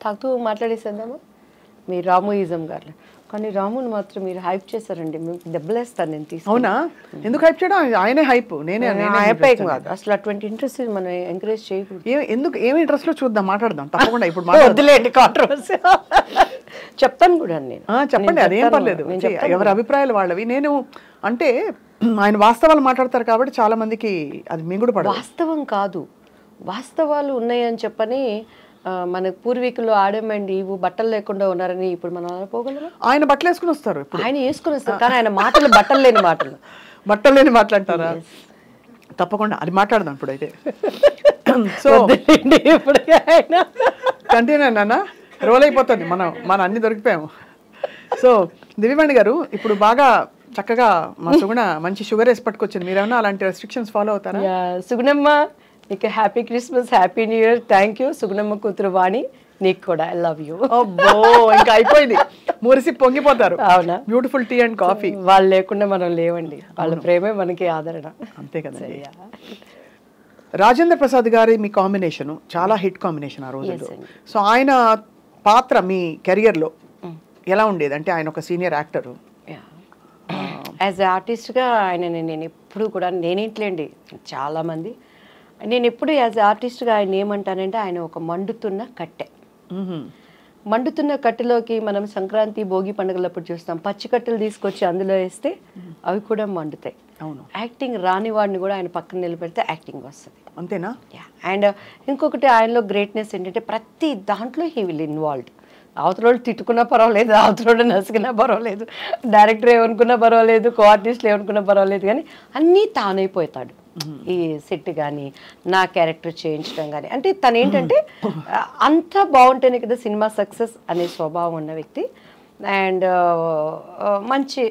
తాగుతూ మాట్లాడేసేద్దామా మీ రాముయిజం గారు. కానీ రాముని మాత్రం మీరు హైప్ చేశారండి, మీకు దెబ్బలేస్తాను నేను తీసుకు. అవునా? ఎందుకు హైప్ చేయడం? ఆయనే హైప్, నేనే హైప్ కాదు అసలు. అటువంటి ఇంట్రెస్ట్ మనం ఎంకరేజ్ చేయకూడదు. ఎందుకు? ఏమి ఇంట్రెస్ట్లో చూద్దాం, మాట్లాడదాం తప్పకుండా. ఇప్పుడు వద్దులేండి కాంట్రవర్సీ. చెప్తాను కూడా నేను. చెప్పండి, అదేం పర్లేదు. ఎవరి అభిప్రాయాలు వాళ్ళవి. నేను అంటే ఆయన వాస్తవాలు మాట్లాడతారు కాబట్టి చాలా మందికి అది మింగుడు పడదు. వాస్తవం కాదు, వాస్తవాలు ఉన్నాయని చెప్పని మన పూర్వీకులు ఆడమండి ఇవి బట్టలు లేకుండా ఉన్నారని ఇప్పుడు మనం పోగలరా? ఆయన బట్టలు వేసుకుని వస్తారు, ఆయన వేసుకుని వస్తారు, కానీ ఆయన మాటలు బట్టలు లేని మాటలు. బట్టలు లేని మాట్లాడతారా? తప్పకుండా అది మాట్లాడదాం ఇప్పుడైతే. సో ఇప్పుడు కంటిన్యూ నాన్న, రోల్ అయిపోతుంది. మనం అన్ని దొరికిపోయాము. సో దివ్యవాణి గారు ఇప్పుడు బాగా చక్కగా మా సుగుణ మంచి షుగర్ వేసి పట్టుకొచ్చింది. మీరేమన్నా అలాంటి రెస్ట్రిక్షన్స్ ఫాలో అవుతారా? సుగుణమ్మ నీకు happy Christmas, happy new year. Thank you Sugunamma కూతురు వాణి, నీకు కూడా ఐ లవ్ యూ. అబ్బో ఇంకా అయిపోయింది, మురిసి పొంగిపోతారు. అవునా? Beautiful tea and coffee. వాళ్ళు లేకుండా మనం లేవండి, వాళ్ళ ప్రేమే మనకి ఆదరణ. అంతే కదా. రాజేంద్ర ప్రసాద్ గారి మీ కాంబినేషన్ చాలా హిట్ కాంబినేషన్ ఆ రోజుల్లో. సో ఆయన పాత్ర మీ కెరియర్లో ఎలా ఉండేది? అంటే ఆయన ఒక సీనియర్ యాక్టరు, యాజ్ ఎ ఆర్టిస్ట్గా ఆయన నేను ఎప్పుడు కూడా నేనేంట్లేండి చాలామంది నేను ఎప్పుడు యాజ్ ఎ ఆర్టిస్ట్గా ఆయన ఏమంటానంటే ఆయన ఒక మండుతున్న కట్టె. మండుతున్న కట్టెలోకి మనం సంక్రాంతి భోగి పండుగలప్పుడు చూస్తాం, పచ్చి కట్టెలు తీసుకొచ్చి అందులో వేస్తే అవి కూడా మండుతాయి. అవును. యాక్టింగ్ రాని వాడిని కూడా ఆయన పక్కన నిలబెడితే యాక్టింగ్ వస్తుంది. అంతేనా? అండ్ ఇంకొకటి ఆయనలో గ్రేట్నెస్ ఏంటంటే ప్రతి దాంట్లో హీ విల్ ఇన్వాల్వ్డ్. అవతలోడు తిట్టుకున్నా పర్వాలేదు, అవతలోడు నసికినా పర్వాలేదు, డైరెక్టర్ ఏమనుకున్నా పర్వాలేదు, కో ఆర్టిస్టులు ఏమనుకున్నా పర్వాలేదు, కానీ అన్నీ తానైపోతాడు. ఈ సెట్ కానీ నా క్యారెక్టర్ చేయించడం కానీ, అంటే తను ఏంటంటే అంతా బాగుంటేనే కదా సినిమా సక్సెస్ అనే స్వభావం ఉన్న వ్యక్తి. అండ్ మంచి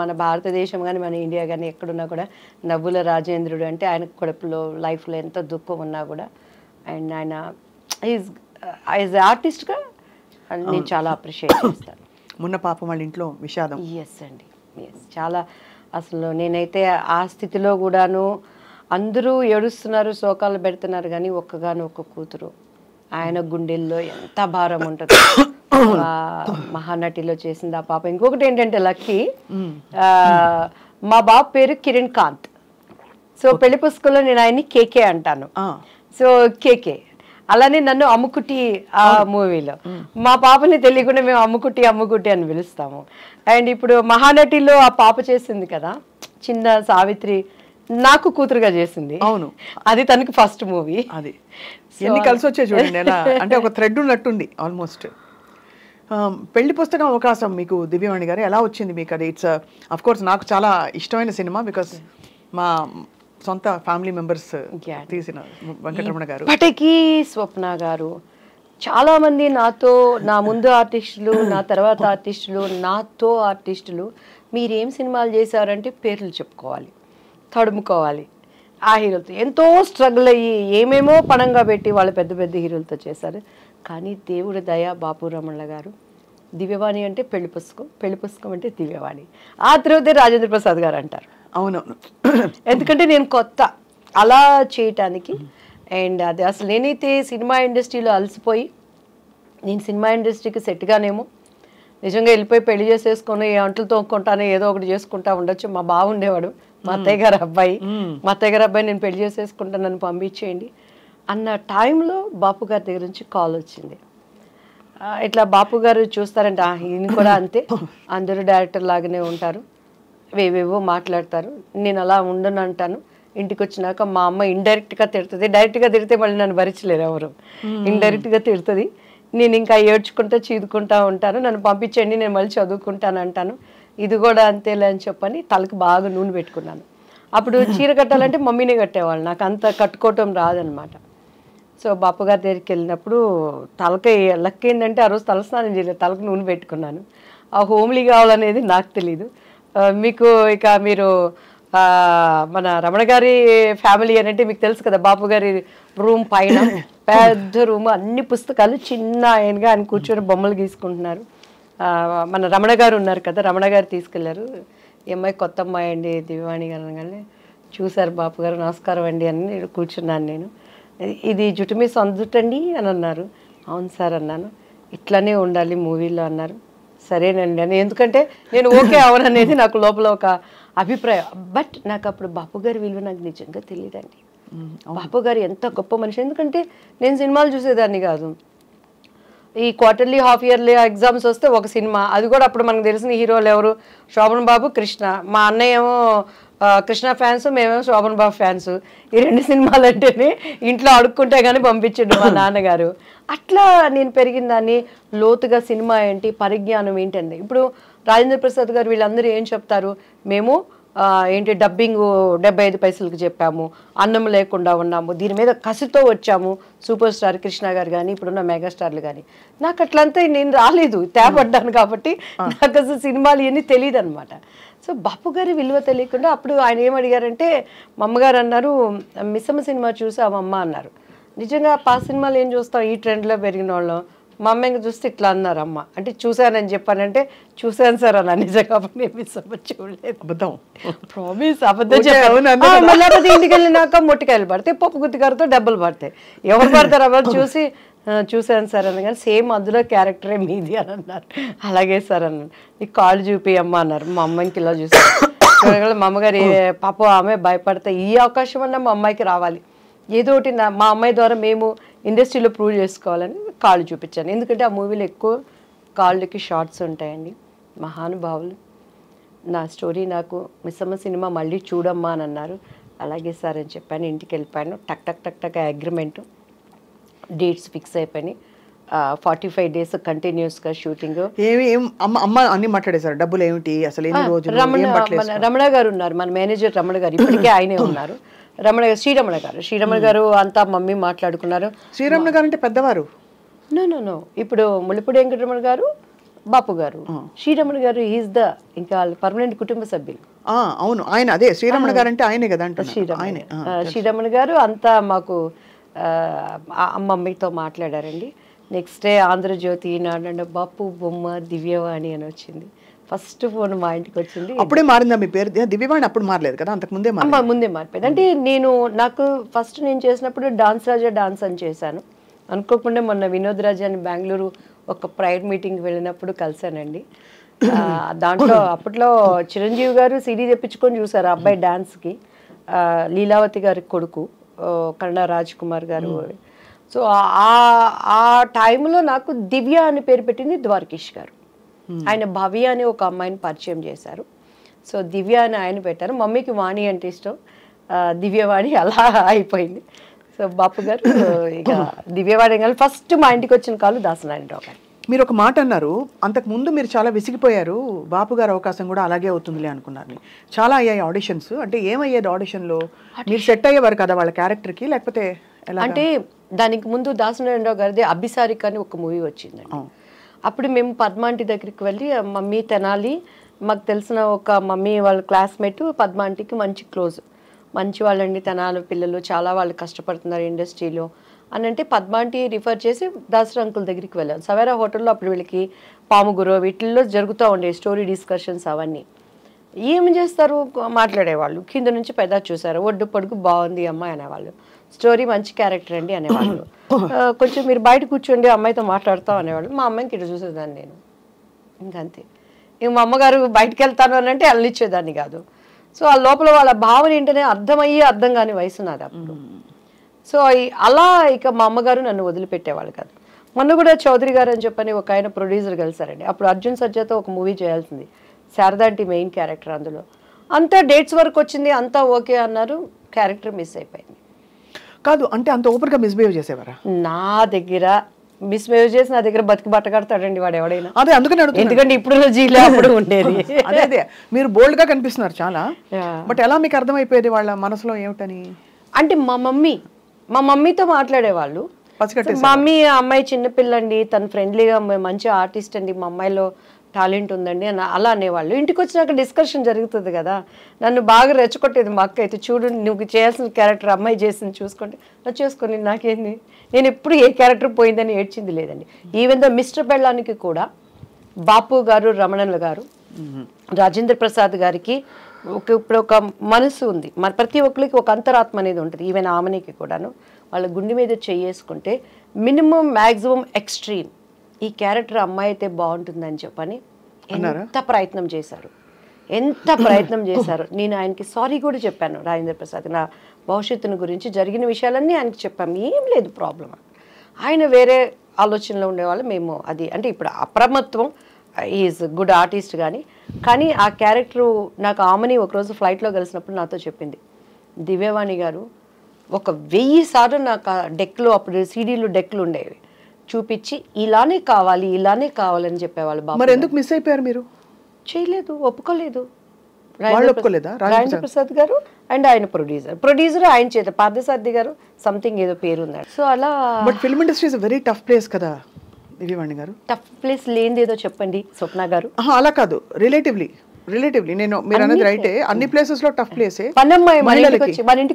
మన భారతదేశం కానీ మన ఇండియా కానీ ఎక్కడున్నా కూడా నవ్వుల రాజేంద్రుడు అంటే ఆయన కడుపులో లైఫ్లో ఎంత దుఃఖం ఉన్నా కూడా అండ్ ఆయన యాజ్ ఆర్టిస్ట్గా నేను చాలా అప్రిషియేట్ చేస్తాను. మొన్న పాపం వాళ్ళ ఇంట్లో విషాదం. ఎస్ అండి, ఎస్. చాలా అసలు నేనైతే ఆ స్థితిలో కూడాను అందరూ ఏడుస్తున్నారు, శోకాలు పెడుతున్నారు, కానీ ఒక్క కూతురు ఆయన గుండెల్లో ఎంత భారం ఉంటుంది. మహానటిలో చేసింది ఆ పాప. ఇంకొకటి ఏంటంటే లక్కీ, మా బాబు పేరు కిరణ్ కాంత్. సో పెళ్లి పుస్తకంలో నేను ఆయన్ని కేకే అంటాను. సో కేకే అలానే నన్ను అమ్ముకుట్టి ఆ మూవీలో, మా పాపని తెలియకుండా మేము అమ్ముకుట్టి అని పిలుస్తాము. అండ్ ఇప్పుడు మహానటిలో ఆ పాప చేసింది కదా చిన్న సావిత్రి, నాకు కూతురుగా చేసింది. అవును, అది తనకి ఫస్ట్ మూవీ. అది ఎన్ని కలిసి వచ్చాయి చూడండి ఎలా, అంటే ఒక థ్రెడ్ ఉన్నట్టుంది ఆల్మోస్ట్. పెళ్లి పుస్తకం అవకాశం మీకు దివ్యవాణి గారు ఎలా వచ్చింది మీకు? అది ఇట్స్ అఫ్ కోర్స్ నాకు చాలా ఇష్టమైన సినిమా, బికాస్ మా సొంత ఫ్యామిలీ మెంబర్స్ తీసిన వెంకటరమణ గారు. ఇప్పటికీ స్వప్న గారు చాలామంది నాతో, నా ముందు ఆర్టిస్టులు, నా తర్వాత ఆర్టిస్టులు, నాతో ఆర్టిస్టులు మీరేం సినిమాలు చేశారంటే పేర్లు చెప్పుకోవాలి, తడుముకోవాలి. ఆ హీరోలతో ఎంతో స్ట్రగుల్ అయ్యి ఏమేమో పణంగా పెట్టి వాళ్ళు పెద్ద పెద్ద హీరోలతో చేశారు. కానీ దేవుడి దయ బాపు రమణ గారు, దివ్యవాణి అంటే పెళ్లి పుస్తకం అంటే దివ్యవాణి, ఆ తర్వాతే రాజేంద్ర ప్రసాద్ గారు అంటారు. అవునవును, ఎందుకంటే నేను కొత్త అలా చేయటానికి. అండ్ అది అసలు నేనైతే సినిమా ఇండస్ట్రీలో అలసిపోయి నేను సినిమా ఇండస్ట్రీకి సెట్గానేమో నిజంగా వెళ్ళిపోయి పెళ్లి చేసేసుకొని అంట్లు తోక్కుంటానే ఏదో ఒకటి చేసుకుంటా ఉండొచ్చు. మా బావ ఉండేవాడు, మా అత్తయ్య గారు అబ్బాయి, నేను పెళ్లి చేసేసుకుంటా, నన్ను పంపించేయండి అన్న టైంలో బాపు గారి దగ్గర నుంచి కాల్ వచ్చింది. ఇట్లా బాపు గారు చూస్తారంటే ఈయన కూడా అంతే, అందరూ డైరెక్టర్ లాగానే ఉంటారు, వేవేవో మాట్లాడతారు, నేను అలా ఉండను అంటాను. ఇంటికి వచ్చినాక మా అమ్మ ఇండైరెక్ట్గా తిడుతుంది, డైరెక్ట్గా తిడితే మళ్ళీ నన్ను భరించలేరు ఎవరు, ఇండైరెక్ట్గా తిడుతుంది. నేను ఇంకా ఏడ్చుకుంటా చీదుకుంటా ఉంటాను, నన్ను పంపించండి నేను మళ్ళీ చదువుకుంటాను అంటాను. ఇది కూడా అంతేలే అని చెప్పని తలకు బాగా నూనె పెట్టుకున్నాను. అప్పుడు చీర కట్టాలంటే మమ్మీనే కట్టేవాళ్ళు, నాకు అంత కట్టుకోవటం రాదనమాట. సో బాపు గారి దగ్గరికి వెళ్ళినప్పుడు తలకి లక్ ఏంటంటే ఆ రోజు తలస్నానం చేయలేదు, తలకు నూనె పెట్టుకున్నాను. ఆ హోమ్లీ కావాలనేది నాకు తెలీదు. మీకు ఇక మీరు మన రమణ గారి ఫ్యామిలీ అని అంటే మీకు తెలుసు కదా, బాపు గారి రూమ్ పైన పెద్ద రూమ్, అన్ని పుస్తకాలు, చిన్న ఆయనగా ఆయన కూర్చొని బొమ్మలు గీసుకుంటున్నారు. మన రమణ గారు ఉన్నారు కదా, రమణ గారు తీసుకెళ్లారు. ఈ అమ్మాయి కొత్త అమ్మాయి అండి దివ్యవాణి గారు అనగానే చూశారు బాపు గారు, నమస్కారం అండి అని కూర్చున్నాను నేను. ఇది జుట్టు మీ సొంత జుట్టు అండి అని అన్నారు. అవును సార్ అన్నాను. ఇట్లానే ఉండాలి మూవీలో అన్నారు. సరేనండి అని, ఎందుకంటే నేను ఓకే అవననేది నాకు లోపల ఒక అభిప్రాయం. బట్ నాకు అప్పుడు బాపు గారి విలువ నాకు నిజంగా తెలియదండి. బాపు గారు ఎంత గొప్ప మనిషి. ఎందుకంటే నేను సినిమాలు చూసేదాన్ని కాదు. ఈ క్వార్టర్లీ హాఫ్ ఇయర్లీ ఎగ్జామ్స్ వస్తే ఒక సినిమా, అది కూడా అప్పుడు మనకు తెలిసిన హీరోలు ఎవరు, శోభన్ బాబు, కృష్ణ. మా అన్నయ్య ఏమో కృష్ణ ఫ్యాన్స్, మేమేమో శోభన్ బాబు ఫ్యాన్స్. ఈ 2 సినిమాలు అంటేనే ఇంట్లో అడుక్కుంటే కానీ పంపించండు మా నాన్నగారు. అట్లా నేను పెరిగిన దాన్ని. లోతుగా సినిమా ఏంటి, పరిజ్ఞానం ఏంటండి. ఇప్పుడు రాజేంద్ర ప్రసాద్ గారు వీళ్ళందరూ ఏం చెప్తారు, మేము ఏంటి డబ్బింగ్ 75 పైసలకు చెప్పాము, అన్నం లేకుండా ఉన్నాము, దీని మీద కసితో వచ్చాము. సూపర్ స్టార్ కృష్ణ గారు కానీ ఇప్పుడున్న మెగాస్టార్లు కానీ. నాకు అట్లంతా నేను రాలేదు, తేపడ్డాను కాబట్టి నాకు అసలు సినిమాలు ఇవన్నీ తెలియదు అనమాట. సో బాపు గారి విలువ తెలియకుండా అప్పుడు ఆయన ఏమడిగారంటే, మా అమ్మగారు అన్నారు, మిస్సమ్మ సినిమా చూసామమ్మ అన్నారు. నిజంగా పాత సినిమాలు ఏం చూస్తాం, ఈ ట్రెండ్లో పెరిగిన వాళ్ళం. మా అమ్మ ఇంకా చూస్తే ఇట్లా అన్నారు అమ్మ. అంటే చూశానని చెప్పానంటే, చూశాను సార్ అన్న. నిజంగా నేను మిస్సమ్మ చూడలేదు. అబద్ధం, ప్రామిస్ అబద్ధం చెప్పాను. మళ్ళీ ఇంటికి వెళ్ళినాక మొట్టికాయలు పడతాయి, పప్పు గుత్తికారుతో డబ్బులు పడతాయి. ఎవరు పడతారు ఎవరు చూసి చూశాను సార్ అన్న. కానీ సేమ్ అందులో క్యారెక్టరే మీది అని అన్నారు. అలాగే సార్ అన్నాను. నీకు కాళ్ళు చూపియమ్మ అన్నారు. మా అమ్మాయికి ఇలా చూసాను. మా అమ్మగారు పాప ఆమె భయపడతా, ఈ అవకాశం అన్నా మా అమ్మాయికి రావాలి, ఏదో ఒకటి మా అమ్మాయి ద్వారా మేము ఇండస్ట్రీలో ప్రూవ్ చేసుకోవాలని కాళ్ళు చూపించాను. ఎందుకంటే ఆ మూవీలో ఎక్కువ కాళ్ళకి షార్ట్స్ ఉంటాయండి. మహానుభావులు. నా స్టోరీ నాకు మిస్సమ్మ సినిమా మళ్ళీ చూడమ్మా అని అన్నారు. అలాగే సార్ అని చెప్పాను. ఇంటికి వెళ్ళిపోయాను. టక్ టక్ టక్ టక్ అగ్రిమెంటు, డేట్స్ ఫిక్స్ అయిపోయినాయి. 45 days కంటిన్యూస్గా షూటింగ్. అమ్మ అన్ని మాట్లాడేశారు. డబ్బులు ఏమిటి అసలు, ఎన్ని రోజులు? రమణ గారు ఉన్నారు, మన మేనేజర్ రమణ గారు, ఇప్పటికే ఆయనే ఉన్నారు. శ్రీరమణ గారు అంతా మమ్మీ మాట్లాడుకున్నారు. శ్రీరమణ గారు అంటే పెద్దవారు? నో ఇప్పుడు ముళ్ళపూడి వెంకటరమణ గారు, బాపు గారు. శ్రీరమణ గారు ఈజ్ ద ఇంకా పర్మనెంట్ కుటుంబ సభ్యులు. అవును, ఆయన అదే శ్రీరమణ గారు అంటే ఆయనే కదా. శ్రీరమణ గారు అంతా మాకు మమ్మీతో మాట్లాడారండి. నెక్స్ట్ డే ఆంధ్రజ్యోతి, ఈనాడు బాపు బొమ్మ దివ్యవాణి అని వచ్చింది. ఫస్ట్ ఫోన్ మా ఇంటికి వచ్చింది. అప్పుడే మారిందా మీ పేరు? దివ్యవాణి అప్పుడు మారలేదు కదా, అంతకు ముందే ముందే మారిపోయింది. అంటే నాకు ఫస్ట్ నేను చేసినప్పుడు డాన్స్ రాజా డాన్స్ అని చేశాను. అనుకోకుండా మొన్న వినోద్ రాజా అని బెంగళూరు ఒక ప్రైవేట్ మీటింగ్కి వెళ్ళినప్పుడు కలిశానండి. దాంట్లో అప్పట్లో చిరంజీవి గారు సీడీ తెప్పించుకొని చూసారు అబ్బాయి డాన్స్కి. లీలావతి గారి కొడుకు కన్నడ రాజ్ కుమార్ గారు. సో ఆ టైంలో నాకు దివ్య అని పేరు పెట్టింది ద్వారకేష్ గారు. ఆయన భవ్య అని ఒక అమ్మాయిని పరిచయం చేశారు. సో దివ్య అని ఆయన పెట్టారు. మమ్మీకి వాణి అంటే ఇష్టం, దివ్యవాణి అలా అయిపోయింది. సో బాపు గారు ఇక దివ్యవాణి కానీ ఫస్ట్ మా ఇంటికి వచ్చిన కాలు దాసనారాయణరావు గారు. మీరు ఒక మాట అన్నారు, అంతకు ముందు మీరు చాలా విసిగిపోయారు, బాపు గారు అవకాశం కూడా అలాగే అవుతుందిలే అనుకున్నారు. చాలా అయ్యాయి ఆడిషన్స్. అంటే ఏమయ్యేది ఆడిషన్లో? మీరు సెట్ అయ్యేవారు కదా వాళ్ళ క్యారెక్టర్కి, లేకపోతే అంటే దానికి ముందు దాసనారాయణరావు గారిది అభిసారిక అని ఒక మూవీ వచ్చిందండి. అప్పుడు మేము పద్మాంటి దగ్గరికి వెళ్ళి, మమ్మీ తెనాలి మాకు తెలిసిన ఒక మమ్మీ వాళ్ళ క్లాస్మేట్ పద్మాంటికి మంచి క్లోజ్, మంచి వాళ్ళండి తెనాలి పిల్లలు, చాలా వాళ్ళు కష్టపడుతున్నారు ఇండస్ట్రీలో అని అంటే పద్మాంటి రిఫర్ చేసి దాసరి అంకుల్ దగ్గరికి వెళ్ళాం. సవేరా హోటల్లో అప్పుడు వీళ్ళకి పాముగురో వీటిల్లో జరుగుతూ ఉండే స్టోరీ డిస్కషన్స్ అవన్నీ. ఏమి చేస్తారు, మాట్లాడేవాళ్ళు. కింద నుంచి పెద్ద చూసారు, ఒడ్డు పొడుగు బాగుంది అమ్మాయి అనేవాళ్ళు, స్టోరీ మంచి క్యారెక్టర్ అండి అనేవాళ్ళు. కొంచెం మీరు బయట కూర్చోండి అమ్మాయితో మాట్లాడతాం అనేవాళ్ళు. మా అమ్మాయికి ఇటు చూసేదాన్ని నేను, ఇంకంతే. ఇంక మా అమ్మగారు బయటకు వెళ్తాను అని అంటే వెళ్ళనిచ్చేదాన్ని కాదు. సో ఆ లోపల వాళ్ళ భావన ఏంటనే అర్థమయ్యి అర్థం కాని వయసు నాది అప్పుడు. సో అలా ఇక మా అమ్మగారు నన్ను వదిలిపెట్టేవాళ్ళు కాదు. మొన్న కూడా చౌదరి గారు అని చెప్పని ఒక ఆయన ప్రొడ్యూసర్ కలిసారండి. అప్పుడు అర్జున్ సర్జాతో ఒక మూవీ చేయాల్సింది, శారదాంటి మెయిన్ క్యారెక్టర్. అందులో అంతా డేట్స్ వరకు వచ్చింది, అంతా ఓకే అన్నారు, క్యారెక్టర్ మిస్ అయిపోయింది. కాదు అంటే అంత ఓపెన్గా మిస్బిహేవ్ చేసేవారా? నా దగ్గర మిస్బిహేవ్ చేసి నా దగ్గర బతికి బట్ట కడతాడండి వాడు ఎవడైనా. అదే అందుకని ఎందుకంటే ఇప్పుడు జీలో అప్పుడు ఉండేది. అదే మీరు బోల్డ్ గా కనిపిస్తున్నారు చాలా. బట్ ఎలా మీకు అర్థమైపోయేది వాళ్ళ మనసులో ఏమిటని? అంటే మా మమ్మీతో మాట్లాడేవాళ్ళు. మా మమ్మీ అమ్మాయి చిన్నపిల్లండి, తను ఫ్రెండ్లీగా మంచి ఆర్టిస్ట్ అండి, మా అమ్మాయిలో టాలెంట్ ఉందండి అని అలా అనేవాళ్ళు. ఇంటికి వచ్చినాక డిస్కషన్ జరుగుతుంది కదా. నన్ను బాగా రెచ్చగొట్టేది మా అక్క అయితే, చూడు నువ్వు చేయాల్సిన క్యారెక్టర్ అమ్మాయి చేసింది చూసుకుంటే, నువ్వు చేసుకొని నాకేంది, నేను ఎప్పుడు ఏ క్యారెక్టర్ పోయిందని ఏడ్చింది లేదండి. ఈవెన్ దో మిస్టర్ బెళ్ళానికి కూడా బాపు గారు, రమణన్ల గారు, రాజేంద్ర ప్రసాద్ గారికి ఇప్పుడు ఒక మనసు ఉంది, మరి ప్రతి ఒక్కరికి ఒక అంతరాత్మ అనేది ఉంటుంది. ఈవెన్ ఆమెనికి కూడాను వాళ్ళ గుండె మీద చేసుకుంటే మినిమం మ్యాక్సిమం ఎక్స్ట్రీమ్ ఈ క్యారెక్టర్ అమ్మాయి అయితే బాగుంటుందని చెప్పని ఎంత ప్రయత్నం చేశారు, ఎంత ప్రయత్నం చేశారు. నేను ఆయనకి సారీ కూడా చెప్పాను, రాజేంద్ర ప్రసాద్ నా భవిష్యత్తుని గురించి జరిగిన విషయాలన్నీ ఆయనకి చెప్పాము, ఏం లేదు ప్రాబ్లం. ఆయన వేరే ఆలోచనలో ఉండేవాళ్ళు, మేము అది అంటే ఇప్పుడు అప్రమత్వం, ఈజ్ గుడ్ ఆర్టిస్ట్ కానీ ఆ క్యారెక్టరు నాకు ఆమెని ఒకరోజు ఫ్లైట్లో కలిసినప్పుడు నాతో చెప్పింది, దివ్యవాణి గారు 1000 సార్లు నాకు ఆ డెక్లో అప్పుడు సీడీలు డెక్లు ఉండేవి చూపించి ఇలానే కావాలని చెప్పేవాళ్ళు. మరి ఎందుకు మిస్ అయిపోయారు మీరు? చేయలేదు, ఒప్పుకోలేదు. ఒప్పుకోలేదా? రాజేంద్ర ప్రసాద్ గారు అండ్ ఆయన ప్రొడ్యూసర్ ఆయన చేత పార్థసారథి గారు సంథింగ్ ఏదో పేరు ఉందండి. సో అలా but film industry is very tough place కదా దివ్యవాణి గారు. టఫ్ ప్లేస్ లేనిది ఏదో చెప్పండి స్వప్న గారు. అలా కాదు, రిలేటివ్లీ నేను మీరు అన్నది రైటే, అన్ని ప్లేసెస్ లో టఫ్ ప్లేసే. మన ఇంటికి